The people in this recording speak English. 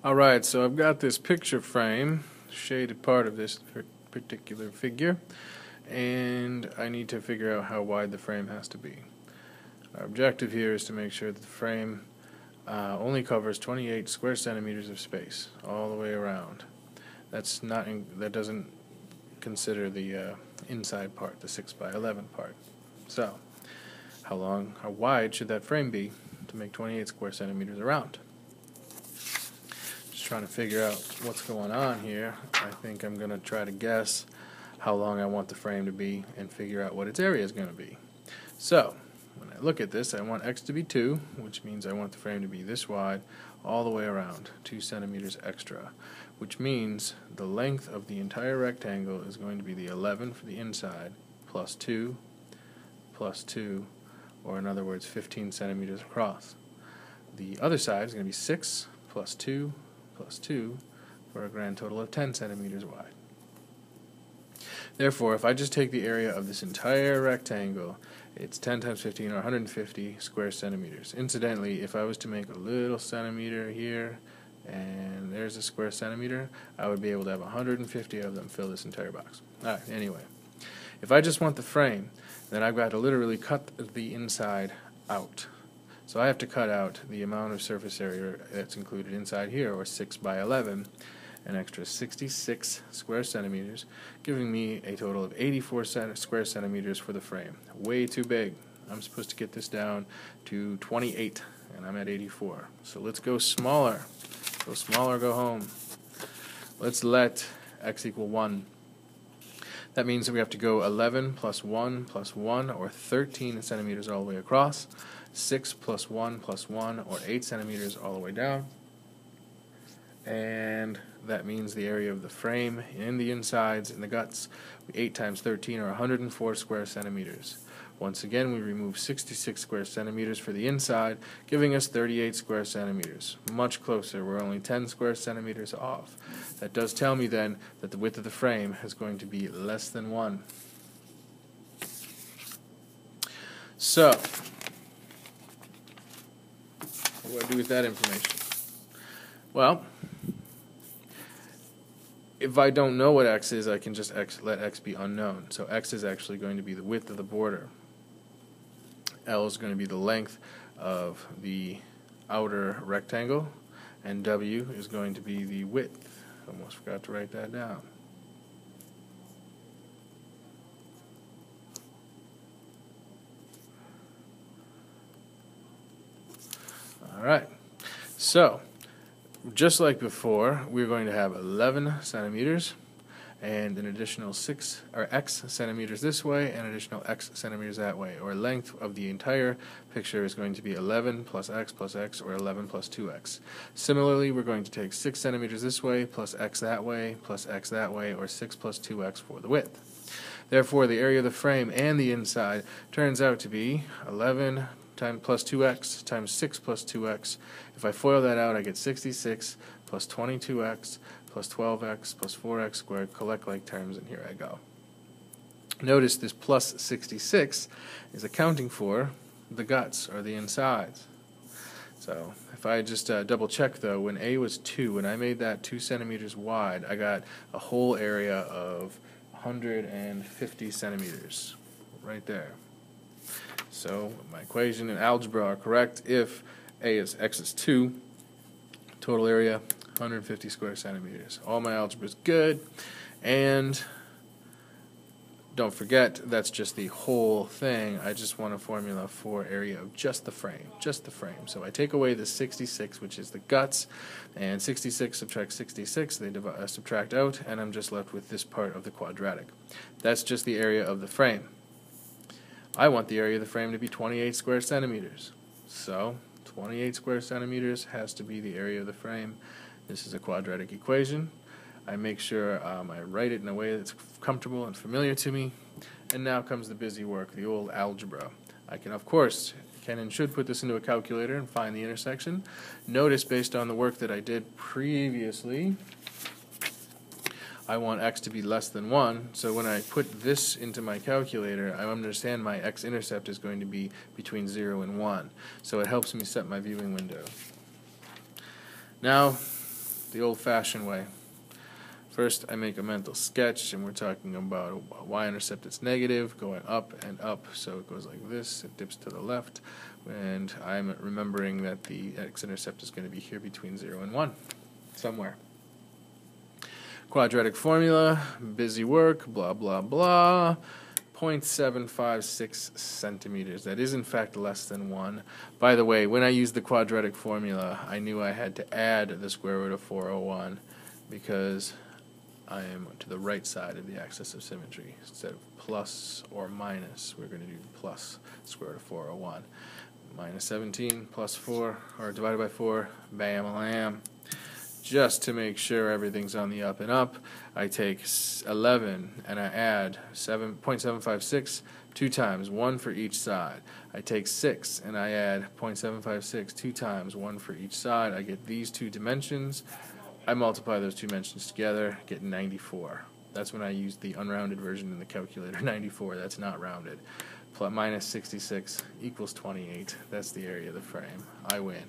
Alright, so I've got this picture frame, shaded part of this particular figure, and I need to figure out how wide the frame has to be. Our objective here is to make sure that the frame only covers 28 square centimeters of space all the way around. That doesn't consider the inside part, the 6 by 11 part. So, how wide should that frame be to make 28 square centimeters around? Trying to figure out what's going on here. I think I'm going to try to guess how long I want the frame to be and figure out what its area is going to be. So, when I look at this, I want x to be 2, which means I want the frame to be this wide all the way around, 2 centimeters extra, which means the length of the entire rectangle is going to be the 11 for the inside, plus 2, or in other words, 15 centimeters across. The other side is going to be 6 plus 2 plus 2 for a grand total of 10 centimeters wide. Therefore, if I just take the area of this entire rectangle, it's 10 times 15 or 150 square centimeters. Incidentally, if I was to make a little centimeter here and there's a square centimeter, I would be able to have 150 of them fill this entire box. Alright, anyway, if I just want the frame, then I've got to literally cut the inside out. So I have to cut out the amount of surface area that's included inside here, or 6 by 11, an extra 66 square centimeters, giving me a total of 84 square centimeters for the frame. Way too big. I'm supposed to get this down to 28, and I'm at 84. So let's go smaller. Go smaller, go home. Let's let x equal 1. That means that we have to go 11 plus 1 plus 1, or 13 centimeters all the way across, 6 plus 1 plus 1, or 8 centimeters all the way down, and that means the area of the frame in the insides and the guts, 8 times 13, or 104 square centimeters. Once again, we remove 66 square centimeters for the inside, giving us 38 square centimeters. Much closer. We're only 10 square centimeters off. That does tell me then that the width of the frame is going to be less than 1. So, what do I do with that information? Well, if I don't know what x is, I can just let x be unknown. So x is actually going to be the width of the border. L is going to be the length of the outer rectangle, and W is going to be the width. Almost forgot to write that down. Alright, so just like before, we're going to have 11 centimeters and an additional x centimeters this way and additional x centimeters that way, or length of the entire picture is going to be 11 plus x, or 11 plus 2x. Similarly, we're going to take 6 centimeters this way plus x that way, or 6 plus 2x for the width. Therefore, the area of the frame and the inside turns out to be 11 plus 2x times 6 plus 2x. If I FOIL that out, I get 66 plus 22x plus 12x plus 4x squared. Collect like terms, and here I go. Notice this plus 66 is accounting for the guts, or the insides. So if I just double check though, when A was 2, when I made that 2 centimeters wide, I got a whole area of 150 centimeters right there. So my equation and algebra are correct. If x is 2, total area 150 square centimeters. All my algebra is good, and don't forget that's just the whole thing. I just want a formula for area of just the frame, So I take away the 66, which is the guts, and 66 subtract 66, they subtract out, and I'm just left with this part of the quadratic. That's just the area of the frame. I want the area of the frame to be 28 square centimeters. So 28 square centimeters has to be the area of the frame. This is a quadratic equation. I make sure I write it in a way that's comfortable and familiar to me. And now comes the busy work, the old algebra. I can, of course, and should put this into a calculator and find the intersection. Notice, based on the work that I did previously, I want x to be less than 1, so when I put this into my calculator, I understand my x-intercept is going to be between 0 and 1, so it helps me set my viewing window. Now, the old-fashioned way. First, I make a mental sketch, and we're talking about a y-intercept that's negative, going up and up. So it goes like this, it dips to the left, and I'm remembering that the x-intercept is going to be here between 0 and 1, somewhere. Quadratic formula, busy work, blah, blah, blah. 0.756 centimeters. That is in fact less than 1. By the way, when I used the quadratic formula, I knew I had to add the square root of 401 because I am to the right side of the axis of symmetry. Instead of plus or minus, we're going to do plus square root of 401. Minus 17 plus 4, or divided by 4, bam-a-lam. Just to make sure everything's on the up and up, I take 11 and I add 0.756 2 times, 1 for each side. I take 6 and I add 0.756 2 times, 1 for each side. I get these two dimensions. I multiply those two dimensions together, get 94. That's when I use the unrounded version in the calculator, 94. That's not rounded. Plus minus 66 equals 28. That's the area of the frame. I win.